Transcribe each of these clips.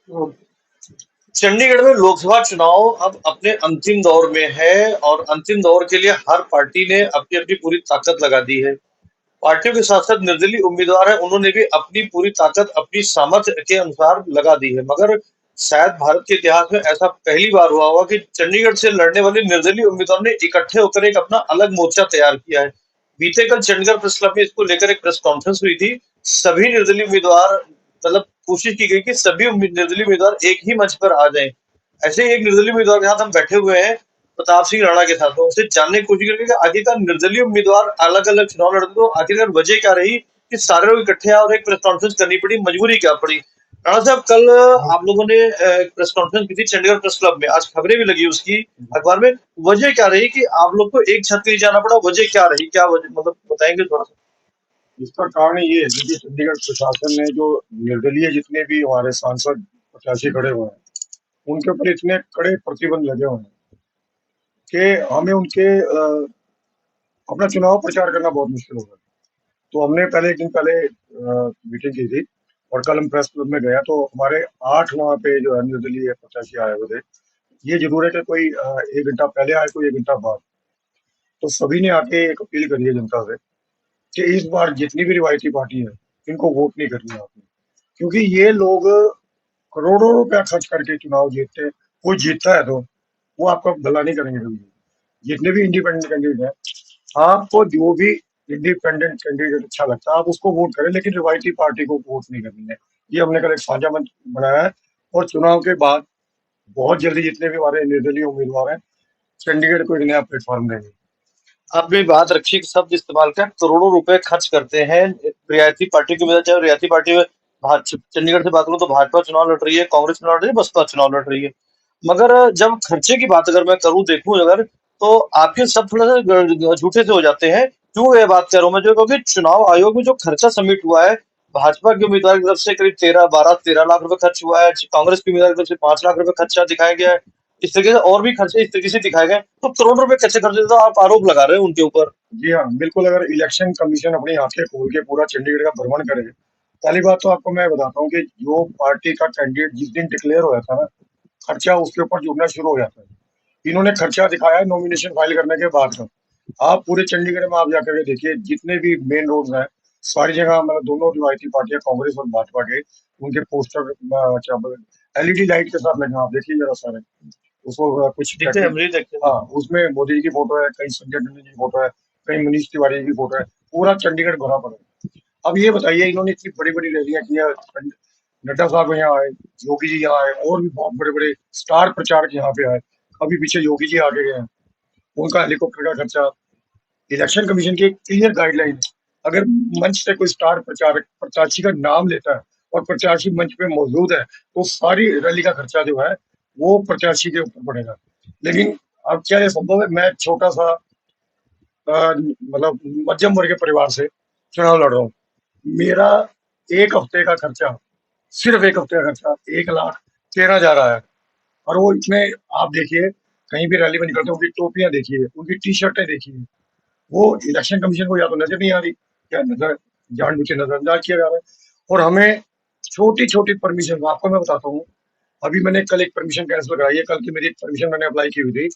तो चंडीगढ़ में लोकसभा चुनाव अब अपने अंतिम दौर में है और अंतिम दौर के लिए हर पार्टी ने अपनी अपनी पूरी ताकत लगा दी है। पार्टियों के साथ साथ निर्दलीय उम्मीदवार है, उन्होंने भी अपनी पूरी ताकत अपनी सामर्थ्य के अनुसार लगा दी है। मगर शायद भारत के इतिहास में ऐसा पहली बार हुआ होगा कि चंडीगढ़ से लड़ने वाले निर्दलीय उम्मीदवार ने इकट्ठे होकर एक अपना अलग मोर्चा तैयार किया है। बीते कल चंडीगढ़ प्रेस क्लब में इसको लेकर एक प्रेस कॉन्फ्रेंस हुई थी। सभी निर्दलीय उम्मीदवार मतलब कोशिश की गई कि सभी निर्दलीय उम्मीदवार एक ही मंच पर आ जाएं। ऐसे ही एक निर्दलीय उम्मीदवार के साथ हम बैठे हुए हैं, प्रताप सिंह राणा के साथ। तो उनसे जानने की कोशिश करेंगे कि आखिरकार निर्दलीय उम्मीदवार अलग अलग चुनाव लड़ते तो आखिरकार वजह क्या रही कि सारे लोग इकट्ठे आए और एक प्रेस कॉन्फ्रेंस करनी पड़ी, मजबूरी क्या पड़ी। राणा साहब, कल हाँ, आप लोगों ने एक प्रेस कॉन्फ्रेंस की थी चंडीगढ़ प्रेस क्लब में, आज खबरें भी लगी उसकी अखबार में। वजह क्या रही कि आप लोग को एक छत के नीचे जाना पड़ा? वजह क्या रही, क्या वजह, मतलब बताएंगे थोड़ा सा? इसका कारण ये है कि चंडीगढ़ प्रशासन ने जो निर्दलीय जितने भी हमारे सांसद प्रत्याशी खड़े हुए हैं, उनके ऊपर इतने कड़े प्रतिबंध लगे हुए हैं कि हमें उनके अपना चुनाव प्रचार करना बहुत मुश्किल होगा। तो हमने पहले एक दिन पहले मीटिंग की थी और कल हम प्रेस क्लब में गया तो हमारे 8 वहाँ पे जो है निर्दलीय प्रत्याशी आए हुए थे। ये ज़रूर है कि कोई 1 घंटा पहले आए, कोई 1 घंटा बाद। तो सभी ने आके एक अपील करी है जनता से कि इस बार जितनी भी रिवायती पार्टी है, इनको वोट नहीं करनी है आपने। क्योंकि ये लोग करोड़ों रुपया खर्च करके चुनाव जीतते हैं। कोई जीतता है तो वो आपका भला नहीं करेंगे कभी भी। जितने भी इंडिपेंडेंट कैंडिडेट हैं, आपको जो भी इंडिपेंडेंट कैंडिडेट अच्छा लगता है, आप उसको वोट करें, लेकिन रिवायती पार्टी को वोट नहीं करनी है। ये हमने कल एक साझा मंच बनाया है और चुनाव के बाद बहुत जल्दी जितने भी हमारे निर्दलीय उम्मीदवार हैं, चंडीगढ़ को एक नया प्लेटफॉर्म देंगे। आपने बात रखी कि शब्द इस्तेमाल कर, करोड़ों रुपए खर्च करते हैं रियायती पार्टी की वजह, चाहे रियायती पार्टी में चंडीगढ़ से बात करूं तो भाजपा चुनाव लड़ रही है, कांग्रेस चुनाव लड़ रही है, बसपा चुनाव लड़ रही है। मगर जब खर्चे की बात अगर मैं करूं, देखूं अगर, तो आपके सब थोड़ा सा झूठे से हो जाते हैं। क्यों ये बात कर रहा हूं मैं? जो क्योंकि चुनाव आयोग में जो खर्चा सबमिट हुआ है, भाजपा के उम्मीदवार की तरफ से करीब 13 लाख रुपए खर्च हुआ है, कांग्रेस के उम्मीदवार की तरफ से 5 लाख रुपए खर्चा दिखाया गया है। इस तरीके से और भी खर्चे इस तरीके से दिखाए गए, तो करोड़ रुपए कैसे खर्चे, तो आप आरोप लगा रहे हैं उनके ऊपर। जी हाँ, बिल्कुल। अगर इलेक्शन कमीशन अपनी आंखें खोल के पूरा चंडीगढ़ का भ्रमण करे, पहली बात तो आपको मैं बताता हूँ कि जो पार्टी का कैंडिडेट जिस दिन डिक्लेयर हो जाता है ना, खर्चा उसके ऊपर जुड़ना शुरू हो जाता है। इन्होंने खर्चा दिखाया है नॉमिनेशन फाइल करने के बाद का। आप पूरे चंडीगढ़ में आप जाकर के देखिए, जितने भी मेन रोड हैं, सारी जगह मतलब दोनों रिवायती पार्टियां कांग्रेस और भाजपा के उनके पोस्टर क्या बोले एलईडी लाइट के साथ लगे हैं। आप देखिए जरा सारे उसको कुछ दिखते हैं, कहते हैं। मुझे देखते हैं। हाँ, उसमें मोदी जी की फोटो है, कहीं संजय टंडन जी की फोटो है, कहीं मनीष तिवारी जी की फोटो है। पूरा चंडीगढ़ भरा पड़ा है। अब ये बताइए, इन्होंने इतनी बड़ी बड़ी रैलियां की है, नड्डा साहब यहाँ आए, योगी जी यहाँ आए, और भी बहुत बड़े बड़े स्टार प्रचारक यहाँ पे आए। अभी पीछे योगी जी आगे गए हैं, उनका हेलीकॉप्टर का खर्चा। इलेक्शन कमीशन की एक क्लियर गाइडलाइन है, अगर मंच से कोई स्टार प्रचारक प्रत्याशी का नाम लेता है और प्रत्याशी मंच पे मौजूद है, तो सारी रैली का खर्चा जो है वो प्रत्याशी के ऊपर पड़ेगा। लेकिन अब क्या ये संभव है? मैं छोटा सा मतलब मध्यम वर्ग के परिवार से चुनाव लड़ रहा हूँ। मेरा एक हफ्ते का खर्चा, सिर्फ एक हफ्ते का खर्चा 1,13,000 आया है। और वो इतने, आप देखिए, कहीं भी रैली में निकलते हैं, उनकी टोपियां देखिए, उनकी टी शर्टें देखिए, वो इलेक्शन कमीशन को या तो नजर नहीं आ रही, क्या नजर जानबूझ के नजरअंदाज किया जा रहा है। और हमें छोटी छोटी परमिशन, आपको मैं बताता हूँ, अभी मैंने कल एक परमिशन कैंसिल कराई है। कल की मेरी एक परमिशन मैंने अप्लाई की हुई थी,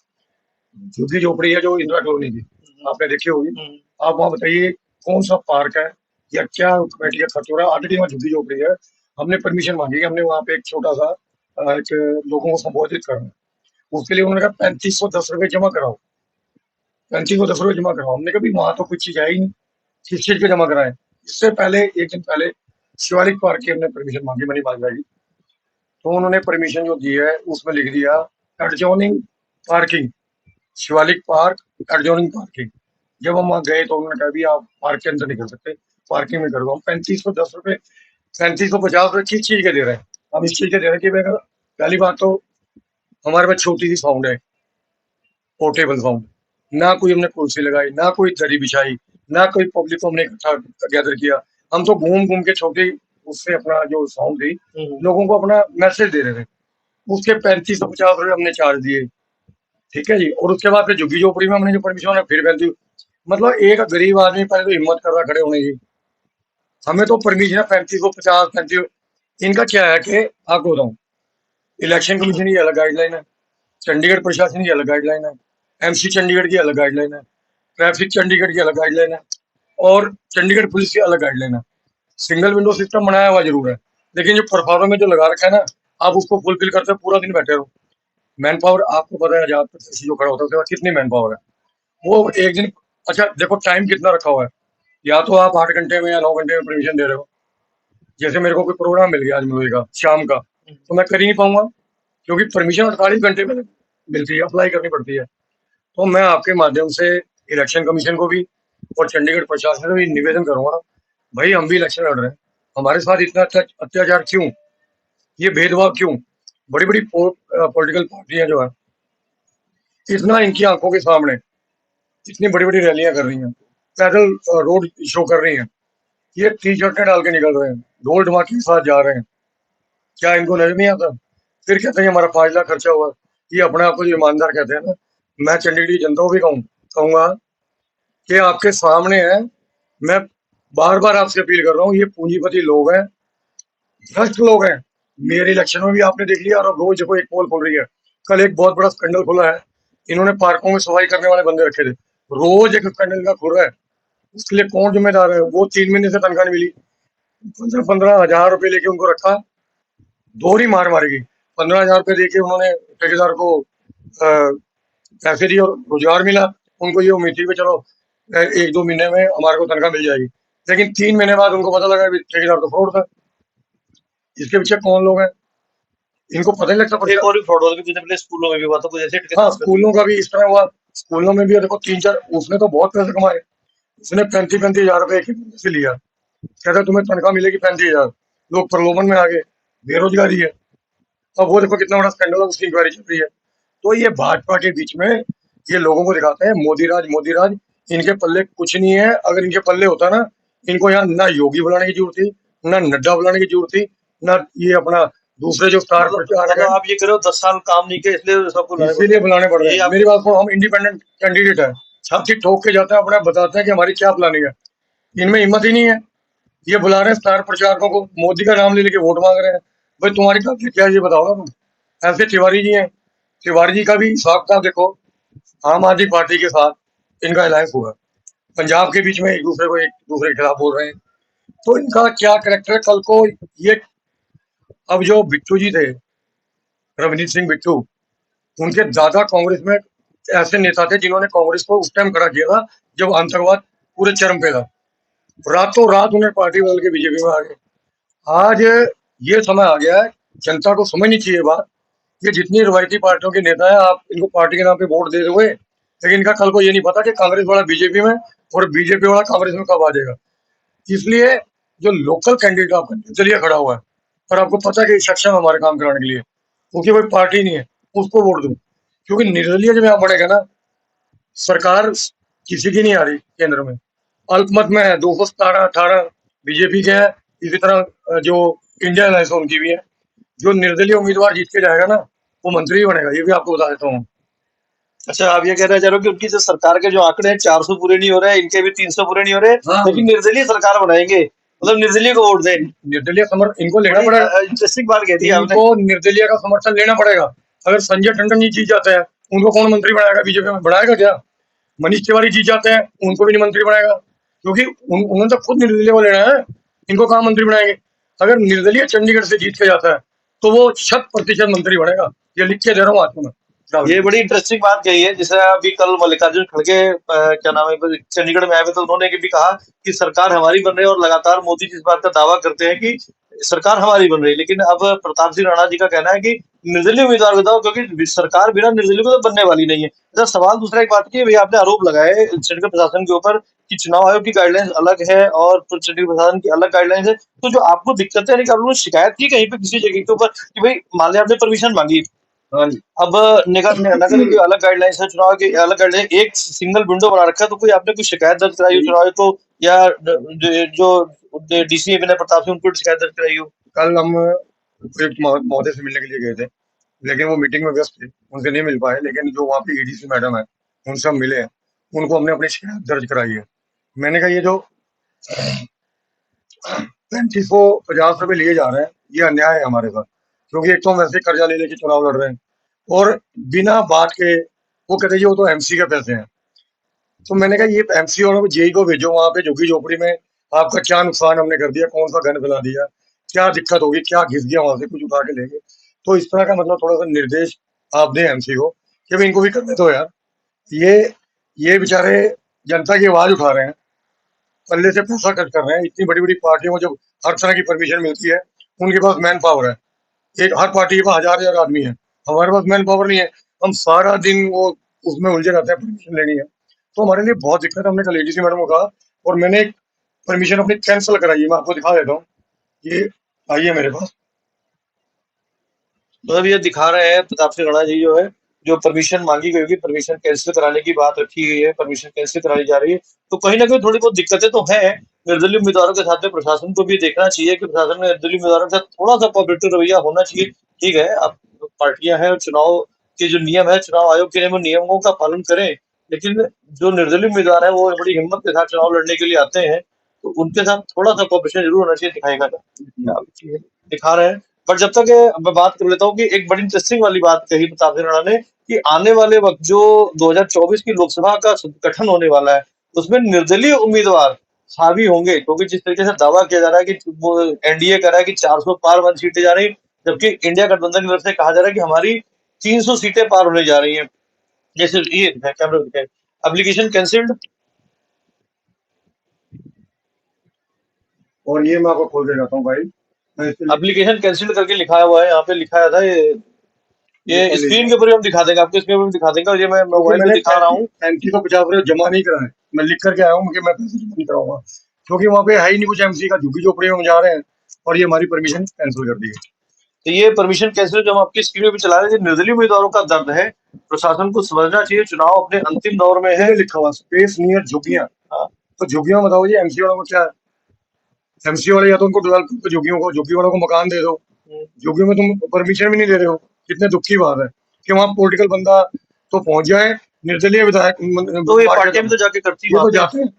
झुग्गी झोपड़ी है जो इंदिरा कॉलोनी की, आपने देखी होगी। हम्म। आप वहां बताइए कौन सा पार्क है या क्या कमेटी का खर्च हो रहा है, ऑलरेडी वहाँ झुग्गी झोपड़ी है। हमने परमिशन मांगी, हमने वहाँ पे एक छोटा सा एक लोगों को संबोधित करना है। उसके लिए उन्होंने कहा 3510 रुपये जमा कराओ, 3510 रुपये जमा कराओ। हमने कहा भी वहां तो कुछ चीज है ही नहीं, किस चीज के जमा कराएं। इससे पहले एक दिन पहले शिवालिक पार्क की हमने परमिशन मांगी, मनी मांगा की। तो उन्होंने परमिशन जो दी है उसमें लिख दिया adjoining parking, Shivalik park adjoining parking. जब हम वहाँ गए तो उन्होंने कहा भी आप पार्क के अंदर नहीं कर सकते, पार्किंग में कर दो। हम 3510 रुपये, 3550 रुपये किस चीज के दे रहे हैं? हम इस चीज के दे रहे हैं कि अगर पहली बात तो हमारे पास छोटी सी साउंड है, पोर्टेबल साउंड, ना कोई हमने कुर्सी लगाई, ना कोई दरी बिछाई, ना कोई पब्लिक को हमने इकट्ठा गैदर किया। हम तो घूम घूम के छोटी उससे अपना जो साउंड थी, हम्म। लोगों को अपना मैसेज दे रहे थे। उसके 3550 रुपये हमने चार्ज दिए। ठीक है जी। और उसके बाद फिर झुग्गी झोपड़ी में हमने जो परमिशन है फिर 35। मतलब एक गरीब आदमी पहले तो हिम्मत कर रहा खड़े होने की, हमें तो परमिशन है 3550, 35। इनका क्या है कि आपको बताऊं, इलेक्शन कमीशन की अलग गाइडलाइन है, चंडीगढ़ प्रशासन की अलग गाइडलाइन है, एमसी चंडीगढ़ की अलग गाइडलाइन है, ट्रैफिक चंडीगढ़ की अलग गाइडलाइन है और चंडीगढ़ पुलिस की अलग गाइडलाइन है। सिंगल विंडो सिस्टम बनाया हुआ जरूर है, लेकिन जो परफॉर्मर में जो लगा रखा है ना, आप उसको फुलफिल करते पूरा दिन बैठे रहो। मैन पावर आपको पता है, हजार प्रत्याशी जो खड़ा होता है उसके बाद कितनी मैन पावर है वो एक दिन। अच्छा देखो टाइम कितना रखा हुआ है, या तो आप 8 घंटे में या 9 घंटे में परमिशन दे रहे हो। जैसे मेरे को कोई प्रोग्राम मिल गया आज मूवी का शाम का, तो मैं कर ही नहीं पाऊंगा, क्योंकि परमिशन 48 घंटे में मिलती है, अप्लाई करनी पड़ती है। तो मैं आपके माध्यम से इलेक्शन कमीशन को भी और चंडीगढ़ प्रशासन को भी निवेदन करूंगा, भाई हम भी इलेक्शन लड़ रहे हैं, हमारे साथ इतना अत्याचार क्यों, ये भेदभाव क्यों? बड़ी बड़ी पॉलिटिकल पार्टियां जो है इतना इनकी आंखों के सामने इतनी बड़ी बड़ी रैलियां कर रही हैं, पैदल रोड शो कर रही हैं, ये टी शर्टें डाल के निकल रहे हैं, ढोल धमाके के साथ जा रहे हैं, क्या इनको नजर नहीं आता? फिर कहते हैं हमारा 5 लाख खर्चा हुआ। ये अपने आप को जो ईमानदार कहते हैं ना, मैं चंडीगढ़ की जनता को भी कहूंगा कि आपके सामने है, मैं बार बार आपसे अपील कर रहा हूँ, ये पूंजीपति लोग हैं, भ्रष्ट लोग हैं। मेरे इलेक्शन में भी आपने देख लिया, और अब रोज देखो एक पोल खुल रही है। कल एक बहुत बड़ा स्कैंडल खुला है, इन्होंने पार्कों में सफाई करने वाले बंदे रखे थे, रोज एक स्कैंडल का खुल रहा है। उसके लिए कौन जिम्मेदार है? वो 3 महीने से तनख्वाह नहीं मिली, 15-15 हजार रुपए लेके उनको रखा, दोहरी मार मारेगी। 15 हजार रुपए देके उन्होंने ठेकेदार को पैसे दिए और रोजगार मिला। उनको ये उम्मीद थी कि चलो 1-2 महीने में हमारे को तनख्वाह मिल जाएगी, लेकिन 3 महीने बाद उनको पता लगा कि ठेकेदार तो फ्रॉड था। इसके पीछे कौन लोग हैं, इनको पता नहीं लगता। एक और भी फ्रॉड होगा, पहले स्कूलों में भी हुआ था कुछ ऐसे। हाँ, स्कूलों का भी इस तरह हुआ। स्कूलों में भी देखो 3-4, उसने तो बहुत पैसे कमाए, उसने 35-35 हजार रुपए एक से लिया, कहता तुम्हें तनख्वाह मिलेगी 35 हजार। लोग प्रलोभन में आ गए, बेरोजगारी है। अब वो देखो कितना बड़ा स्कैंडल है, उसकी इंक्वायरी चल रही है। तो ये भाजपा के बीच में ये लोगों को दिखाते हैं मोदी राज मोदी राज, इनके पल्ले कुछ नहीं है। अगर इनके पल्ले होता ना, इनको यहाँ ना योगी बुलाने की जरूरत थी, ना नड्डा बुलाने की जरूरत थी, ना ये अपना दूसरे जो स्टार प्रचारक है। आप ये करो 10 साल काम नहीं किया इसलिए सबको इसीलिए बुलाने पड़ रहे हैं। मेरी बात को, हम इंडिपेंडेंट कैंडिडेट है, छाती ठोक के जाते हैं, अपना बताते हैं कि हमारी क्या प्लानिंग है। इनमें हिम्मत ही नहीं है, ये बुला रहे हैं स्टार प्रचारकों को, मोदी का नाम ले लेके वोट मांग रहे हैं। भाई तुम्हारी ताकत क्या है ये बताओ ना तुम। ऐसे तिवारी जी हैं, तिवारी जी का भी हिसाब था देखो, आम आदमी पार्टी के साथ इनका अलायंस हुआ, पंजाब के बीच में एक दूसरे को एक दूसरे के खिलाफ बोल रहे हैं। तो इनका क्या करेक्टर है कल को ये। अब जो बिट्टू जी थे, रवनीत सिंह बिट्टू, उनके दादा कांग्रेस में ऐसे नेता थे जिन्होंने कांग्रेस को उस टाइम खड़ा किया था जब आतंकवाद पूरे चरम पे था। रातों रात उन्हें पार्टी बदल के बीजेपी में आ गए। आज ये समय आ गया है, जनता को समझनी चाहिए बात। ये जितनी रवायती पार्टियों के नेता है, आप इनको पार्टी के नाम पे वोट दे दोगे, लेकिन इनका कल को ये नहीं पता कि कांग्रेस वाला बीजेपी में और बीजेपी वाला कांग्रेस में कब आ जाएगा। इसलिए जो लोकल कैंडिडेट आपका निर्दलीय खड़ा हुआ है, और आपको पता है कि सक्षम हमारे काम कराने के लिए, उसकी कोई पार्टी नहीं है, उसको वोट दो। क्योंकि निर्दलीय जब यहाँ बढ़ेगा ना, सरकार किसी की नहीं आ रही केंद्र में, अल्पमत में है, 217-18 बीजेपी के है। इसी तरह जो इंडिया अलायंस उनकी भी है। जो निर्दलीय उम्मीदवार जीत के जाएगा ना, वो मंत्री बनेगा, ये भी आपको बता देता हूँ। अच्छा, आप ये कहना चाह रहे हो कि उनकी जो सरकार के जो आंकड़े हैं 400 पूरे नहीं हो रहे हैं, इनके भी 300 पूरे नहीं हो रहे, हाँ। लेकिन निर्दलीय सरकार बनाएंगे, मतलब निर्दलीय को वोट दें। निर्दलीय समर्थन इनको लेना पड़ेगा। इंटरेस्टिंग बात कह दी आपने। इनको निर्दलीय का समर्थन लेना पड़ेगा। अगर संजय टंडन जी जीत जाते हैं, उनको कौन मंत्री बनाएगा? बीजेपी में बनाएगा क्या? मनीष तिवारी जीत जाते हैं, उनको भी नहीं मंत्री बनाएगा, क्योंकि उन्होंने तो खुद निर्दलीय को लेना है, इनको कहाँ मंत्री बनाएंगे? अगर निर्दलीय चंडीगढ़ से जीत के जाता है तो वो 100% मंत्री बनेगा, ये लिख के दे रहा हूँ आज में। ये बड़ी इंटरेस्टिंग बात कही है। जैसे अभी कल मल्लिकार्जुन खड़गे क्या नाम है चंडीगढ़ में आए थे, तो उन्होंने भी कहा कि सरकार हमारी बन रही है, और लगातार मोदी जी इस बात का दावा करते हैं कि सरकार हमारी बन रही है। लेकिन अब प्रताप सिंह राणा जी का कहना है कि निर्दलीय उम्मीदवार बताओ, क्योंकि सरकार बिना निर्दलीय को तो बनने वाली नहीं है। अच्छा, सवाल दूसरा एक बात की, भैया आपने आरोप लगाए चंडीगढ़ प्रशासन के ऊपर कि चुनाव आयोग की गाइडलाइंस अलग है और चंडीगढ़ प्रशासन की अलग गाइडलाइंस है। तो जो आपको दिक्कत है, आप लोगों ने शिकायत की कहीं पे किसी जगह के ऊपर कि भाई मान लिया आपने परमिशन मांगी, अब नगर नगर की अलग गाइडलाइंस है, चुनाव की अलग गाइडलाइन, एक सिंगल विंडो बना रखा है, तो कोई आपने कोई शिकायत दर्ज कराई हो चुनाव को, या जो डीसी विनय प्रताप सिंह उनको शिकायत दर्ज कराई हो? कल हम उपायुक्त महोदय से मिलने के लिए गए थे, लेकिन वो मीटिंग में व्यस्त थे, उनसे नहीं मिल पाए। लेकिन जो वहाँ पे ईडीसी मैडम है, उनसे हम मिले हैं, उनको हमने अपनी शिकायत दर्ज कराई है। मैंने कहा ये जो 3550 रुपए लिए जा रहे हैं, ये अन्याय है हमारे साथ। क्योंकि एक तो हम ऐसे कर्जा ले लेके चुनाव लड़ रहे हैं और बिना बात के वो कहते हैं जी वो तो एमसी के पैसे हैं। तो मैंने कहा ये एमसी वालों को जेई को भेजो वहां पे झुग्गी झोपड़ी में, आपका क्या नुकसान हमने कर दिया, कौन सा गन फैला दिया, क्या दिक्कत होगी, क्या घिस गया वहां से, कुछ उठा के लेंगे। तो इस तरह का मतलब थोड़ा सा निर्देश आप दें एमसी को कि भाई इनको भी करने दो यार। ये ये बेचारे जनता की आवाज उठा रहे हैं, पल्ले से पैसा खर्च कर रहे हैं। इतनी बड़ी बड़ी पार्टियों को जब हर तरह की परमिशन मिलती है, उनके पास मैन पावर है, एक हर पार्टी के पास हजार हजार आदमी है, हमारे पास मैन पावर नहीं है। हम सारा दिन वो उसमें उलझे रहते हैं, परमिशन लेनी है, तो हमारे लिए बहुत दिक्कत है। हमने कल एडीसी मैडम को कहा और मैंने एक परमिशन अपनी कैंसिल कराई है, मैं आपको दिखा देता हूँ, ये आइए मेरे पास। मतलब ये दिखा रहे हैं प्रताप सिंह राणा जी जो है, जो परमिशन मांगी गई होगी, परमिशन कैंसिल कराने की बात रखी गई है, परमिशन कैंसिल कराई जा रही है। तो कहीं ना कहीं थोड़ी बहुत दिक्कतें तो हैं। निर्दलीय उम्मीदवारों के साथ में प्रशासन को भी देखना चाहिए कि प्रशासन में निर्दलीय उम्मीदवारों के साथ थोड़ा सा कोऑपरेटिव रवैया होना चाहिए। ठीक है, अब पार्टियां हैं, चुनाव के जो नियम है, चुनाव आयोग के नियमों का पालन करें, लेकिन जो निर्दलीय उम्मीदवार है वो बड़ी हिम्मत के साथ चुनाव लड़ने के लिए आते हैं, तो उनके साथ थोड़ा सा कोऑपरेशन जरूर होना चाहिए। दिखाएगा क्या दिखा रहे हैं। पर जब तक मैं बात कर लेता हूँ कि एक बड़ी इंटरेस्टिंग वाली बात कही प्रताप सिंह राणा ने कि आने वाले वक्त जो 2024 की लोकसभा का गठन होने वाला है, उसमें निर्दलीय उम्मीदवार हावी होंगे, क्योंकि जिस तरीके से दावा किया जा रहा है कि वो एनडीए कर रहा है कि 400 पार वाली सीटें जा रही, जबकि इंडिया गठबंधन की तरफ से कहा जा रहा है कि हमारी 300 सीटें पार होने जा रही हैं। जैसे ये कैमरा एप्लीकेशन कैंसिल्ड, और ये मैं आपको खोल के जाता हूँ भाई, मैं इससे एप्लीकेशन कैंसिल्ड करके लिखा हुआ है, यहाँ पे लिखाया था ये ये पढ़ स्क्रीन लीजिए। के ऊपर भी हम दिखा देंगे, आपको स्क्रीन पर भी दिखा देंगे, और ये मैं क्योंकि मोबाइल पे मैंने दिखा रहा हूँ। 3550 जमा नहीं कराए, मैं लिख करके आया हूँ कि मैं पैसे जमा नहीं कराऊंगा, क्योंकि वहां पे है ही नहीं कुछ एमसी का, झुग्गी झोपड़ी में हम जा रहे हैं और ये हमारी परमिशन कैंसिल कर दी है। तो ये परमिशन कैंसिल जो हम आपकी स्क्रीन पे भी चला रहे हैं, निर्दलीय उम्मीदवारों का दर्द है, प्रशासन को समझना चाहिए, चुनाव अपने अंतिम दौर में है। ये लिखा हुआ स्पेस नियर झुग्गियां, हाँ, तो झुग्गियां बताओ जी एमसी वालों को क्या है? एमसी वाले या तो उनको डेवलप करो, झुग्गियों को, झुग्गी वालों को मकान दे दो, झुग्गियों में तुम परमिशन भी नहीं दे रहे हो। कितने दुख की बात है कि वहां पॉलिटिकल बंदा तो पहुंच जाए, निर्दलीय विधायक तो ये पार्टियां पार्टियां तो भी तो जाके करती ये वहां तो पे, जाते हैं, ये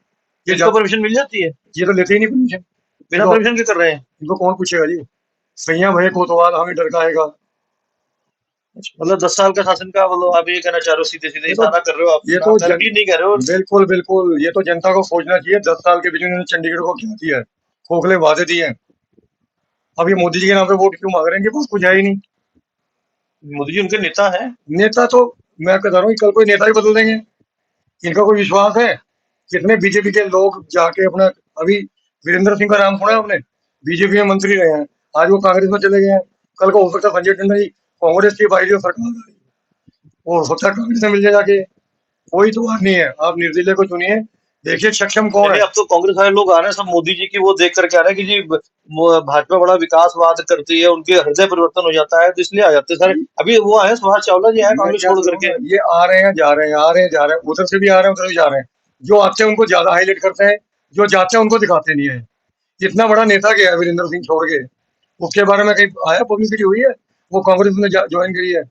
इनको जाते, परमिशन मिल जाती है, ये तो लेते ही नहीं परमिशन। बिना इनको परमिशन के कर रहे हैं। इनको कौन पूछेगा जी? सैया भय कोतवाल हमें डर का आएगा। मतलब 10 साल का शासन का, मतलब आप ये कहना चाह रहे हो, सीधे सीधे ये तो इशारा कर रहे हो आप, ये ना तो गारंटी नहीं कह रहे हो। बिल्कुल बिल्कुल, ये तो जनता को सोचना चाहिए। 10 साल के बीच में इन्होंने चंडीगढ़ को क्या दिया है? खोखले वादे दिए हैं। अब ये मोदी जी के नाम पे वोट क्यों मांग रहे हैं? इनके पास कुछ है ही नहीं। मोदी जी उनके नेता हैं। नेता तो मैं कह रहा हूँ कल कोई नेता ही बदल देंगे, इनका कोई विश्वास है? कितने बीजेपी के लोग जाके अपना, अभी वीरेंद्र सिंह का नाम सुना है आपने? बीजेपी में मंत्री रहे हैं, आज वो कांग्रेस में चले गए हैं। कल को हो सकता है संजय टंडन जी कांग्रेस की पार्टी सरकार आ रही है, वो हो सकता है कांग्रेस में मिल जाए जाके। कोई तो बात नहीं है, आप निर्दलीय को चुनिए, देखिए सक्षम कौन नहीं, है। अब तो कांग्रेस वाले लोग आ रहे हैं सब मोदी जी की वो देख करके आ रहे हैं कि जी भाजपा बड़ा विकासवाद करती है, उनके हृदय परिवर्तन हो जाता है, तो इसलिए आ जाते हैं सारे। अभी वो आए सुभाष चावला जी आए मैं कांग्रेस क्या छोड़ कह रहा हूँ करके। ना, ये आ रहे हैं जा रहे हैं, आ रहे हैं जा रहे हैं, उधर से भी आ रहे हैं उधर भी जा रहे हैं। जो आते हैं उनको ज्यादा हाईलाइट करते हैं, जो जाते हैं उनको दिखाते नहीं है। इतना बड़ा नेता गया है वीरेंद्र सिंह छोड़ के, उसके बारे में कहीं आया, पब्लिसिटी हुई है? वो कांग्रेस में ज्वाइन करी है?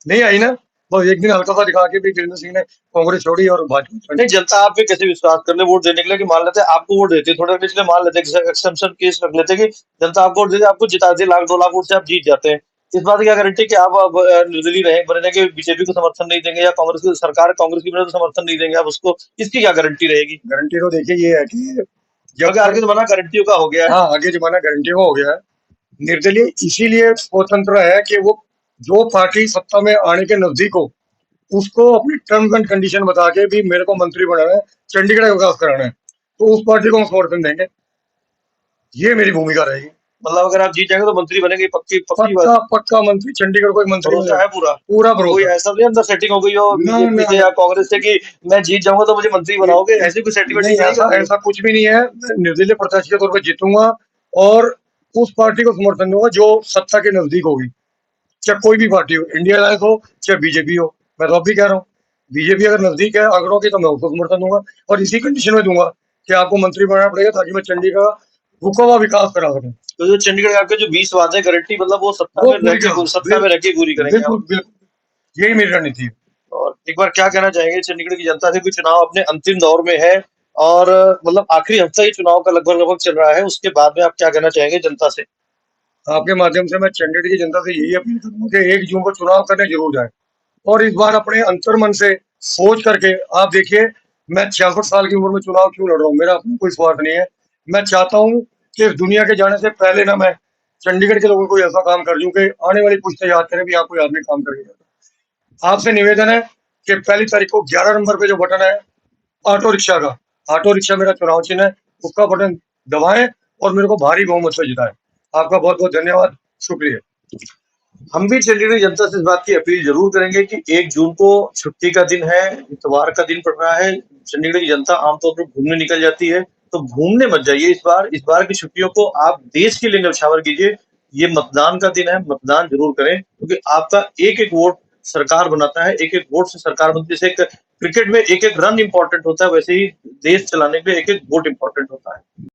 नहीं आई ना। बस एक दिन हल्का सा दिखा के भी वीरेंद्र सिंह ने कांग्रेस छोड़ी और भाजपा ज्वाइन नहीं, की। जनता आप पे कैसे विश्वास कर ले वोट देने के लिए, कि मान लेते हैं आपको वोट देते हैं, थोड़े देर के लिए मान लेते हैं, एक्सेप्शन केस रख लेते हैं कि जनता आपको वोट देती है, आपको जिताती है, 1-2 लाख वोट से आप जीत जाते हैं। इस बात की क्या गारंटी कि आप अब निर्दलीय रहे बने कि बीजेपी को समर्थन नहीं देंगे, या कांग्रेस की सरकार कांग्रेस की वजह से समर्थन नहीं देंगे आप उसको, इसकी क्या गारंटी रहेगी? गारंटी तो देखिए ये है कि जब क्योंकि तक, आगे जमाना गारंटियों का हो गया है। हाँ आगे जमाना गारंटी का हो गया है। निर्दलीय इसीलिए स्वतंत्र है कि वो जो पार्टी सत्ता में आने के नजदीक हो, उसको अपनी टर्म्स एंड कंडीशन बता के भी मेरे को मंत्री बनाना है, चंडीगढ़ का विकास कराना है, तो उस पार्टी को हम समर्थन देंगे। ये मेरी भूमिका रहेगी। मतलब अगर आप जीत जाएंगे तो मंत्री बनेंगे, पक्की पक्की बात। पक्का पक्का मंत्री, चंडीगढ़ को एक मंत्री मिल भरोसा जाएगा। है पूरा। पूरा कोई भरोसा। ऐसा नहीं अंदर सेटिंग हो गई हो ना बीजेपी ना से ना, या कांग्रेस से कि मैं जीत जाऊंगा तो मुझे मंत्री ये बनाओगे, ऐसी कोई सेटिंग नहीं, वेटिंग नहीं ऐसा होगी। ऐसा कुछ भी नहीं है। मैं निर्दलीय प्रत्याशी के तौर पर जीतूंगा और उस पार्टी को समर्थन दूंगा जो सत्ता के नजदीक होगी, चाहे कोई भी पार्टी हो, इंडिया अलायंस हो चाहे बीजेपी हो। मैं तो अब भी कह रहा हूँ, बीजेपी अगर नजदीक है आंकड़ों की तो मैं उसको समर्थन दूंगा, और इसी कंडीशन में दूंगा कि आपको मंत्री बनाना पड़ेगा ताकि मैं चंडीगढ़ का रुका हुआ विकास करा सकूं। तो जो चंडीगढ़ आपके जो 20 वादे गारंटी, मतलब वो सत्ता वो में रह पूरी के करा, सत्ता में रह के पूरी करेंगे आप। बिल्कुल बिल्कुल, यही मेरी रणनीति है। और एक बार क्या कहना चाहेंगे चंडीगढ़ की जनता से कि चुनाव अपने अंतिम दौर में है, और मतलब आखिरी हफ्ता ही चुनाव का लगभग लगभग चल रहा है, उसके बाद में आप क्या कहना चाहेंगे जनता से? आपके माध्यम से मैं चंडीगढ़ की जनता से यही अपील करूंगा कि 1 जून को चुनाव करने जरूर जाएं और इस बार अपने अंतर्मन से सोच करके आप देखिए, मैं 66 साल की उम्र में चुनाव क्यों लड़ रहा हूँ, मेरा अपना कोई स्वार्थ नहीं है। मैं चाहता हूँ कि दुनिया के जाने से पहले ना मैं चंडीगढ़ के लोगों को ऐसा काम कर दूं कि आने वाली पुश्तें याद करें भी यहाँ कोई आदमी काम करके गया था। आपसे निवेदन है कि पहली तारीख को 11 नंबर पे जो बटन है ऑटो रिक्शा का, ऑटो रिक्शा मेरा चुनाव चिन्ह है, उसका बटन दबाएं और मेरे को भारी बहुमत से जिताएं। आपका बहुत बहुत धन्यवाद, शुक्रिया। हम भी चंडीगढ़ की जनता से इस बात की अपील जरूर करेंगे कि 1 जून को छुट्टी का दिन है, इतवार का दिन पड़ रहा है। चंडीगढ़ की जनता आमतौर पर घूमने निकल जाती है, तो घूमने मत जाइए इस बार। इस बार की छुट्टियों को आप देश के लिए न्यौछावर कीजिए। ये मतदान का दिन है, मतदान जरूर करें, क्योंकि आपका एक-एक वोट सरकार बनाता है, एक-एक वोट से सरकार बनती है। जैसे एक क्रिकेट में एक-एक रन इम्पोर्टेंट होता है, वैसे ही देश चलाने के लिए एक-एक वोट इम्पोर्टेंट होता है।